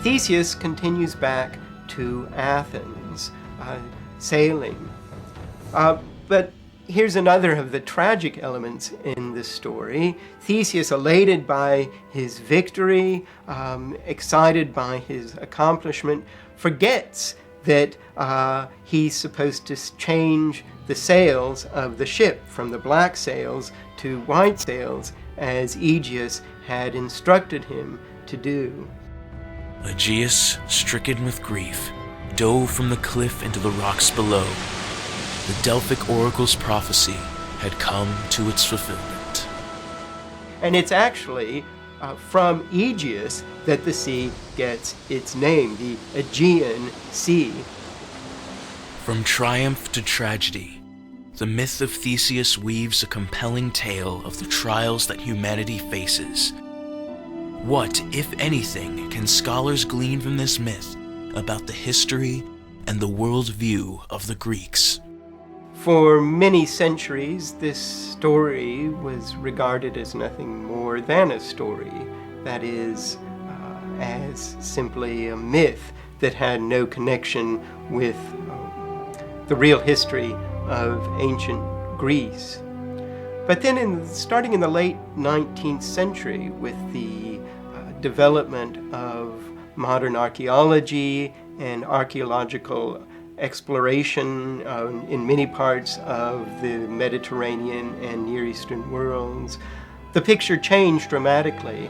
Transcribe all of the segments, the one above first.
Theseus continues back to Athens, sailing. But here's another of the tragic elements in this story. Theseus, elated by his victory, excited by his accomplishment, forgets that he's supposed to change the sails of the ship from the black sails to white sails, as Aegeus had instructed him to do. Aegeus, stricken with grief, dove from the cliff into the rocks below. The Delphic oracle's prophecy had come to its fulfillment. And it's actually from Aegeus that the sea gets its name, the Aegean Sea. From triumph to tragedy, the myth of Theseus weaves a compelling tale of the trials that humanity faces. What, if anything, can scholars glean from this myth about the history and the worldview of the Greeks? For many centuries, this story was regarded as nothing more than a story, that is, as simply a myth that had no connection with the real history of ancient Greece. But then starting in the late 19th century, with the development of modern archaeology and archaeological exploration in many parts of the Mediterranean and Near Eastern worlds, the picture changed dramatically.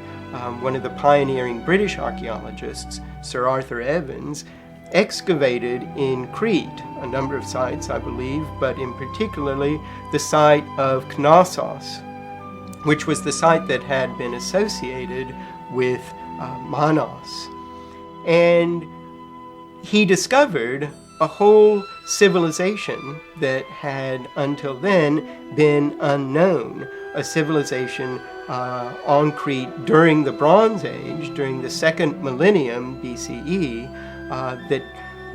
One of the pioneering British archaeologists, Sir Arthur Evans, excavated in Crete, a number of sites, I believe, but in particularly the site of Knossos, which was the site that had been associated with Minos. And he discovered a whole civilization that had until then been unknown, a civilization on Crete during the Bronze Age, during the second millennium BCE, that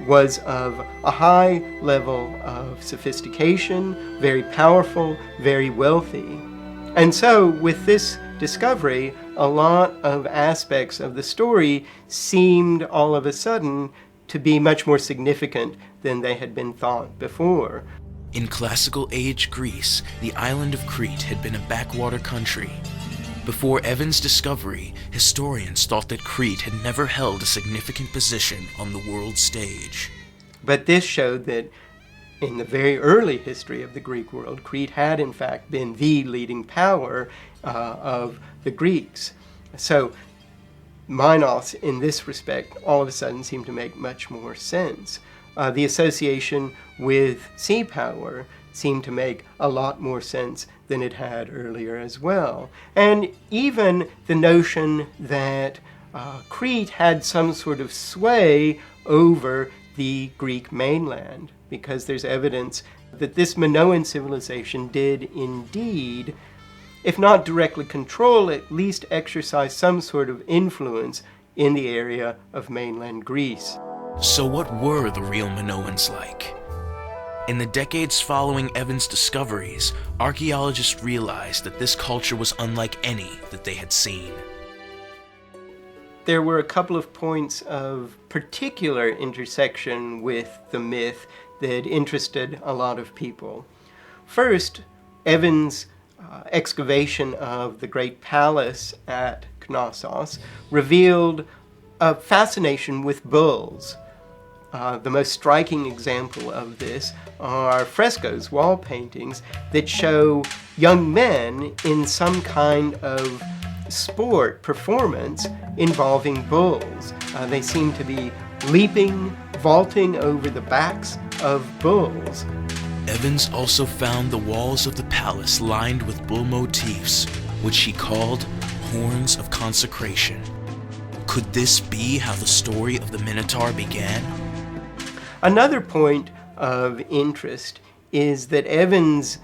was of a high level of sophistication, very powerful, very wealthy. And so with this discovery, a lot of aspects of the story seemed all of a sudden to be much more significant than they had been thought before. In classical age Greece, the island of Crete had been a backwater country. Before Evans' discovery, historians thought that Crete had never held a significant position on the world stage. But this showed that in the very early history of the Greek world, Crete had in fact been the leading power of the Greeks. So Minos, in this respect, all of a sudden seemed to make much more sense. The association with sea power seemed to make a lot more sense than it had earlier as well. And even the notion that Crete had some sort of sway over the Greek mainland, because there's evidence that this Minoan civilization did indeed, if not directly control, at least exercise some sort of influence in the area of mainland Greece. So what were the real Minoans like? In the decades following Evans' discoveries, archaeologists realized that this culture was unlike any that they had seen. There were a couple of points of particular intersection with the myth that interested a lot of people. First, Evans' excavation of the great palace at Knossos revealed a fascination with bulls. The most striking example of this are frescoes, wall paintings, that show young men in some kind of sport performance involving bulls. They seem to be leaping, vaulting over the backs of bulls. Evans also found the walls of the palace lined with bull motifs, which he called horns of consecration. Could this be how the story of the Minotaur began? Another point of interest is that Evans'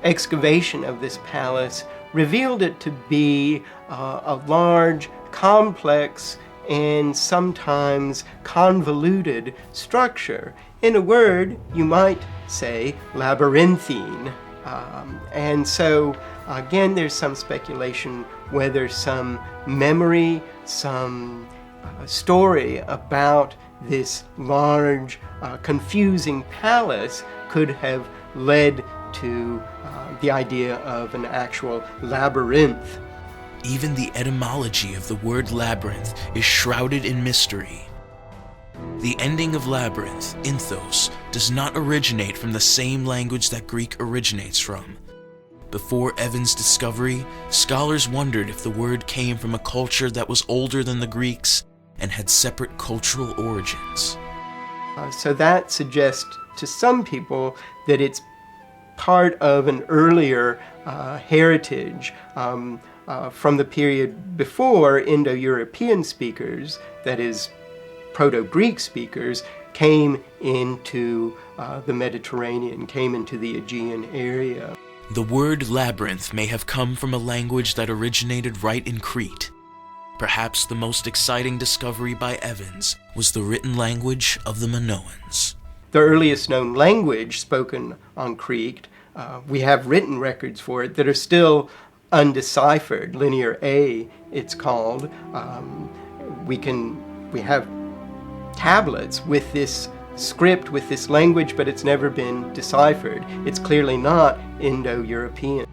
excavation of this palace revealed it to be a large, complex, and sometimes convoluted structure. In a word, you might say labyrinthine. And so, again, there's some speculation whether some memory, some story about this large, confusing palace could have led to the idea of an actual labyrinth. Even the etymology of the word labyrinth is shrouded in mystery. The ending of labyrinth, inthos, does not originate from the same language that Greek originates from. Before Evan's discovery, scholars wondered if the word came from a culture that was older than the Greeks and had separate cultural origins. So that suggests to some people that it's part of an earlier heritage from the period before Indo-European speakers, that is, Proto-Greek speakers, came into the Mediterranean, came into the Aegean area. The word labyrinth may have come from a language that originated right in Crete. Perhaps the most exciting discovery by Evans was the written language of the Minoans. The earliest known language spoken on Crete, we have written records for it that are still undeciphered. Linear A, it's called. We have tablets with this script, with this language, but it's never been deciphered. It's clearly not Indo-European.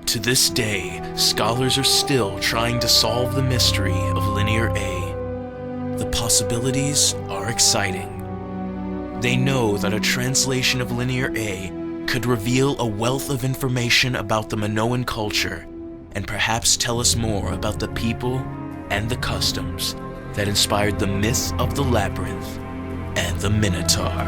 To this day, scholars are still trying to solve the mystery of Linear A. The possibilities are exciting. They know that a translation of Linear A could reveal a wealth of information about the Minoan culture and perhaps tell us more about the people and the customs that inspired the myth of the labyrinth and the Minotaur.